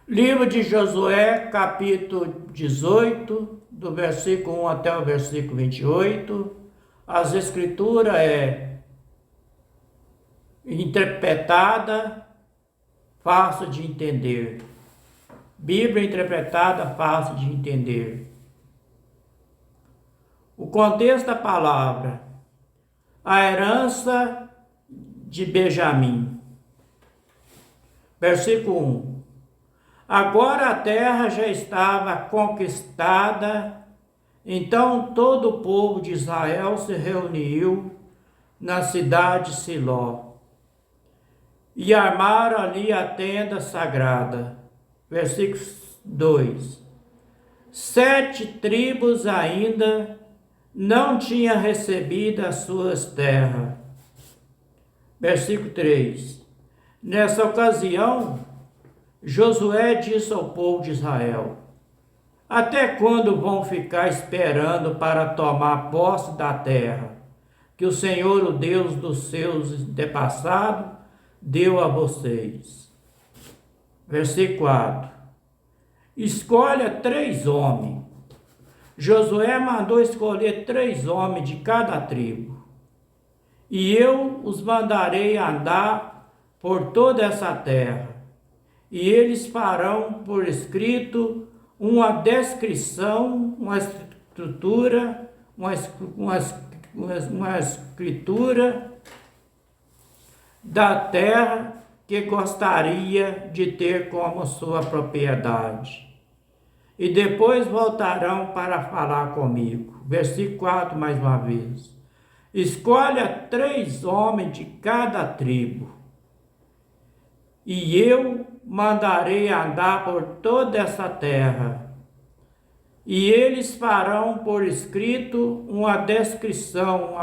Livro de Josué, capítulo 18, do versículo 1 até o versículo 28. As escrituras interpretada, fácil de entender. Bíblia interpretada, fácil de entender. O contexto da palavra: a herança de Benjamim. Versículo 1. Agora a terra já estava conquistada, então todo o povo de Israel se reuniu na cidade de Siló e armaram ali a tenda sagrada. Versículo 2. 7 tribos ainda não tinham recebido as suas terras. Versículo 3. Nessa ocasião, Josué disse ao povo de Israel: até quando vão ficar esperando para tomar posse da terra que o Senhor, o Deus dos seus antepassados, deu a vocês? Versículo 4. Escolha 3 homens. Josué mandou escolher 3 homens de cada tribo, e eu os mandarei andar por toda essa terra, e eles farão por escrito uma descrição, uma estrutura, uma escritura da terra que gostaria de ter como sua propriedade. E depois voltarão para falar comigo. Versículo 4, mais uma vez. Escolha 3 homens de cada tribo, e eu mandarei andar por toda essa terra, e eles farão por escrito uma descrição,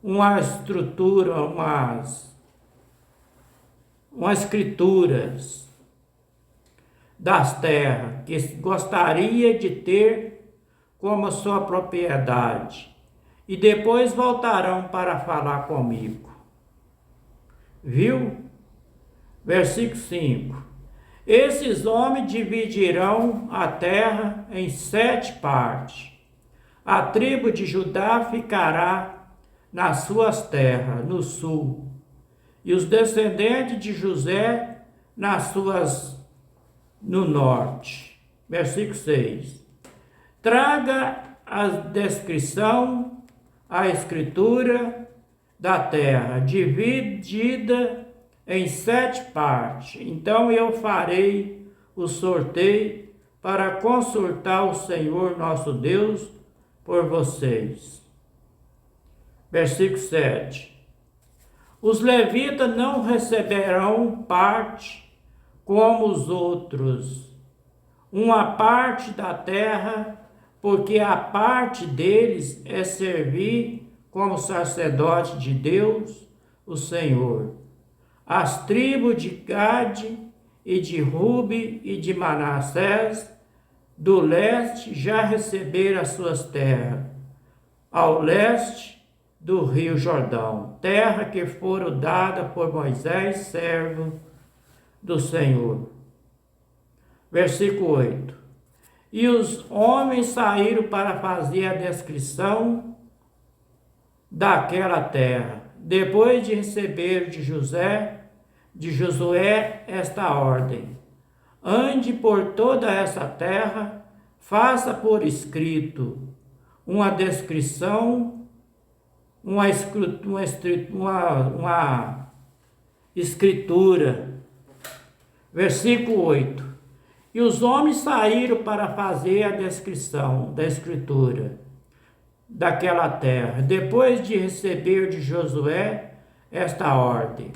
uma estrutura, umas escrituras das terras que gostaria de ter como sua propriedade, e depois voltarão para falar comigo. Viu? Versículo 5. Esses homens dividirão a terra em 7 partes. A tribo de Judá ficará nas suas terras, no sul, e os descendentes de José no norte. Versículo 6. Traga a descrição, a escritura da terra, dividida em 7 partes. Então eu farei o sorteio para consultar o Senhor nosso Deus por vocês. Versículo 7. Os levitas não receberão parte como os outros, uma parte da terra, porque a parte deles é servir como sacerdote de Deus, o Senhor. As tribos de Gade e de Rubi e de Manassés do leste já receberam as suas terras, ao leste do rio Jordão, terra que foram dada por Moisés, servo do Senhor. Versículo 8. E os homens saíram para fazer a descrição daquela terra, depois de receber de Josué esta ordem: ande por toda essa terra, faça por escrito uma descrição, uma escritura. Versículo 8. E os homens saíram para fazer a descrição da escritura daquela terra, depois de receber de Josué esta ordem: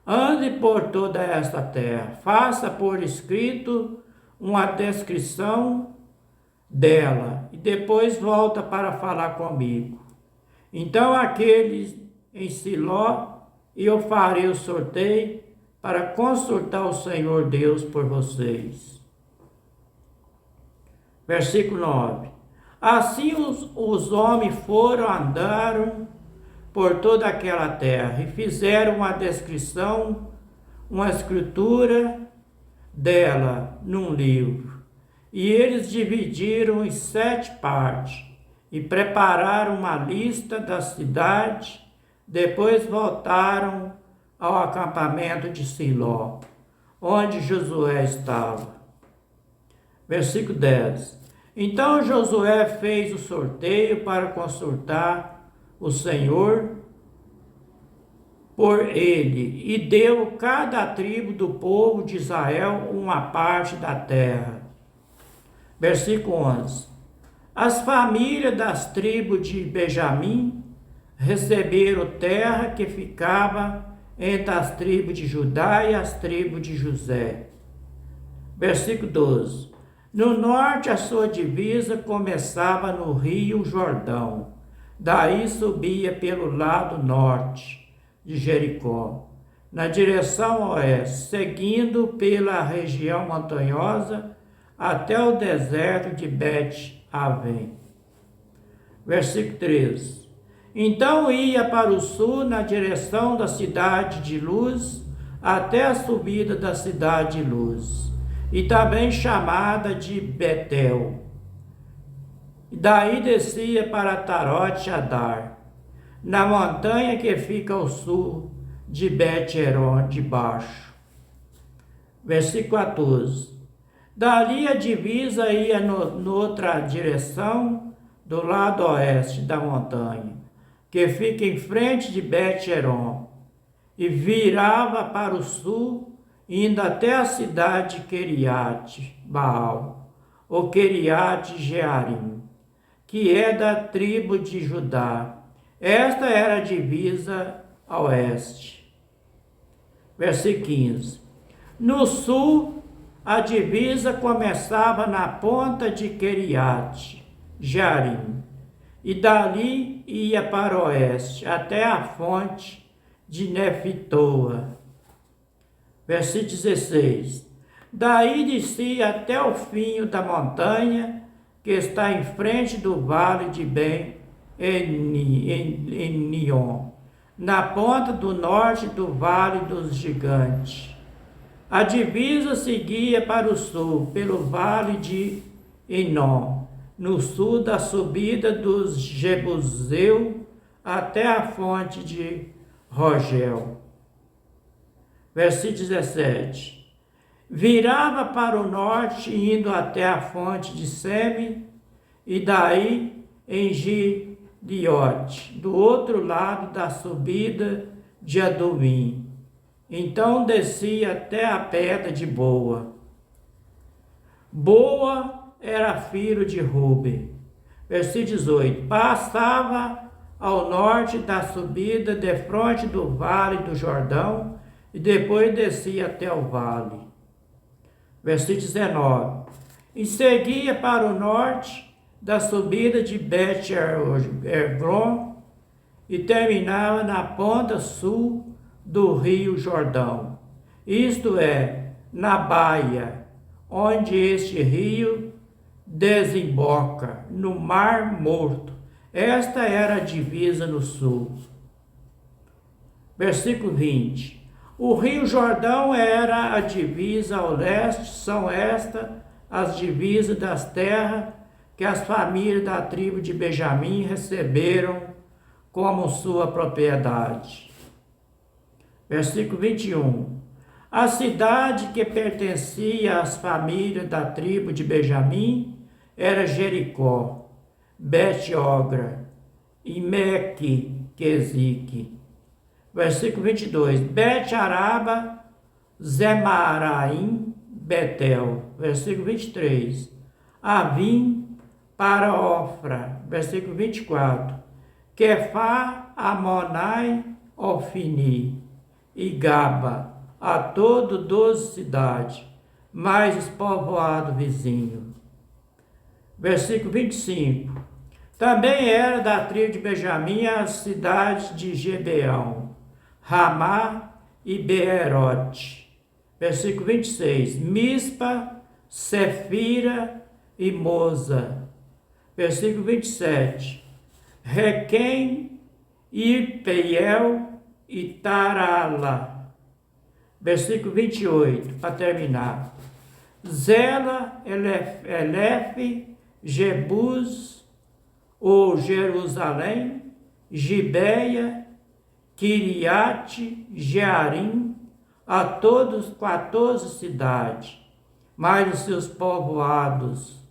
ande por toda esta terra, faça por escrito uma descrição dela, e depois volta para falar comigo. Então aqueles em Siló, e eu farei o sorteio para consultar o Senhor Deus por vocês. Versículo 9. Assim os homens andaram por toda aquela terra e fizeram uma descrição, uma escritura dela num livro. E eles dividiram em 7 partes e prepararam uma lista da cidade. Depois voltaram ao acampamento de Siló, onde Josué estava. Versículo 10. Então Josué fez o sorteio para consultar o Senhor por ele, e deu cada tribo do povo de Israel uma parte da terra. Versículo 11. As famílias das tribos de Benjamim receberam terra que ficava entre as tribos de Judá e as tribos de José. Versículo 12. No norte, a sua divisa começava no rio Jordão. Daí subia pelo lado norte de Jericó, na direção oeste, seguindo pela região montanhosa até o deserto de Bet-Avém. Versículo 13. Então ia para o sul na direção da cidade de Luz, até a subida da cidade de Luz, e também chamada de Betel. Daí descia para Tarote-Adar, na montanha que fica ao sul de Bet-Heron de baixo. Versículo 14. Dali a divisa ia noutra direção, do lado oeste da montanha, que fica em frente de Bet-Heron, e virava para o sul, indo até a cidade de Queriate-Baal, ou Queriate-Jearim, que é da tribo de Judá. Esta era a divisa a oeste. Versículo 15. No sul, a divisa começava na ponta de Queriate-Jearim, e dali ia para o oeste, até a fonte de Nefitoa. Versículo 16. Daí descia até o fim da montanha, que está em frente do vale de Ben-Enion, na ponta do norte do vale dos gigantes. A divisa seguia para o sul, pelo vale de Enom, no sul da subida dos Jebuseu, até a fonte de Rogel. Versículo 17. Virava para o norte, indo até a fonte de Seme, e daí em Gileote, do outro lado da subida de Adumim. Então descia até a pedra de Boa. Boa era filho de Ruben. Versículo 18. Passava ao norte da subida, defronte do vale do Jordão, e depois descia até o vale. Versículo 19. E seguia para o norte da subida de Bet-Hebron, e terminava na ponta sul do rio Jordão, isto é, na baía, onde este rio desemboca no Mar Morto. Esta era a divisa no sul. Versículo 20. O rio Jordão era a divisa ao leste, são estas as divisas das terras que as famílias da tribo de Benjamim receberam como sua propriedade. Versículo 21. A cidade que pertencia às famílias da tribo de Benjamim era Jericó, Bet-Ogra e Meque-Quezique. Versículo 22. Bet-Araba, Zemaraim, Betel. Versículo 23. Avim para Ofra. Versículo 24. Quefá, Amonai, Ofini e Gaba, a todo 12 cidades, mais os povoados vizinhos. Versículo 25. Também era da tribo de Benjamim as cidades de Gebeão, Ramá e Beerote. Versículo 26. Mispa, Sefira e Moza. Versículo 27. Requém, Irpeiel e Tarala. Versículo 28, para terminar. Zela, Jebus, ou Jerusalém, Gibeia, Kiriate, Jearim, a todos 14 cidades, mais os seus povoados.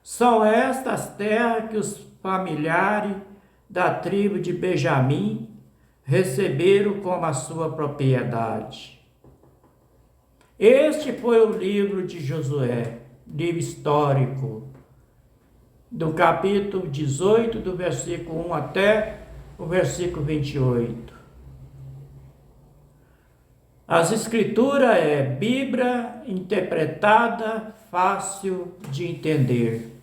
São estas terras que os familiares da tribo de Benjamim receberam como a sua propriedade. Este foi o livro de Josué, livro histórico, do capítulo 18, do versículo 1 até o versículo 28. As escrituras é Bíblia interpretada, fácil de entender.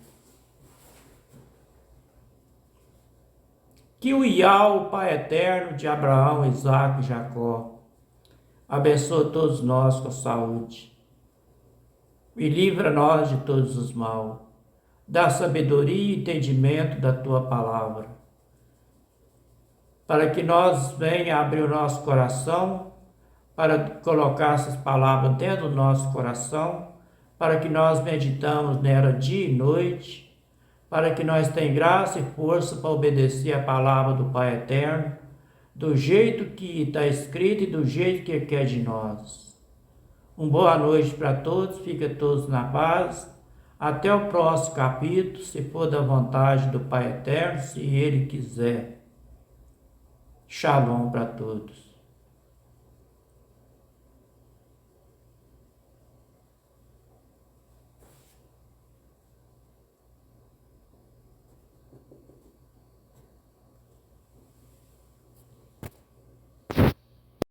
Que o Iá, o Pai eterno de Abraão, Isaque e Jacó, abençoe todos nós com saúde e livra nós de todos os mal. Dá sabedoria e entendimento da tua palavra, para que nós venha abrir o nosso coração, para colocar essas palavras dentro do nosso coração, para que nós meditamos nela dia e noite, para que nós tenhamos graça e força para obedecer a palavra do Pai Eterno, do jeito que está escrito e do jeito que Ele quer de nós. Boa noite para todos, fiquem todos na paz. Até o próximo capítulo, se for da vontade do Pai Eterno, se Ele quiser. Shalom para todos.